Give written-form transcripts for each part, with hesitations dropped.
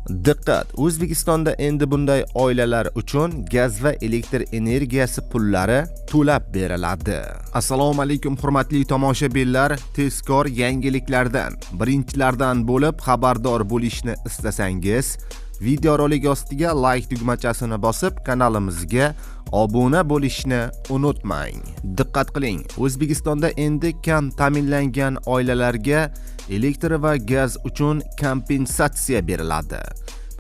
Diqqat! O'zbekistonda endi bunday oilalar uchun gaz va elektr energiyasi pullari to'lab beriladi. Assalomu alaykum hurmatli tomoshabinlar, tezkor yangiliklardan birinchilardan bo'lib xabardor bo'lishni istasangiz, videorolik ostiga like tugmachasini bosib kanalimizga obuna bo'lishni unutmang. Diqqat qiling, O'zbekistonda endi kam ta'minlangan oilalarga elektr va gaz uchun kompensatsiya beriladi.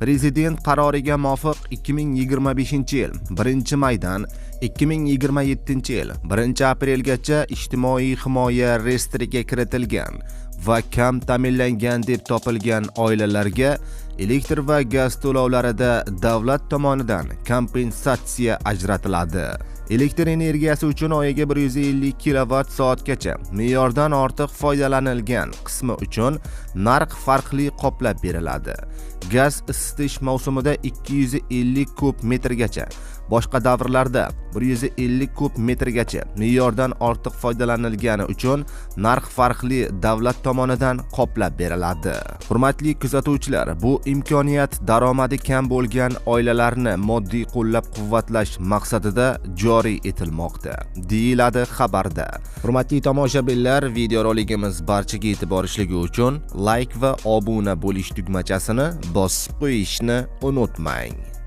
Prezident qaroriga muvofiq 2025-yil 1-maydan 2027-yil 1-aprelgacha ijtimoiy himoya reyestriga kiritilgan va kam ta'minlangan deb topilgan oilalarga elektr va gaz to'lovlarida davlat tomonidan kompensatsiya ajratiladi. Elektr energiyasi uchun oyiga 150 kWh me'yordan ortiq foydalanilgan qismi uchun narx farqli qoplab beriladi. Gaz isitish mavsumida 250 kub metrgacha, boshqa davrlarda 150 kub metrgacha me'yordan ortiq foydalanilgani uchun narx farqli davlat tomonidan qoplab beriladi. Hurmatli kuzatuvchilar, bu imkoniyat daromadi kam bo'lgan oilalarni moddiy qo'llab-quvvatlash maqsadida joriy etilmoqda, deyiladi xabarda. Hurmatli tomoshabinlar, videoroligimiz barchaga yetib borishligi uchun like va obuna bo'lish tugmachasini bosib qo'yishni unutmang.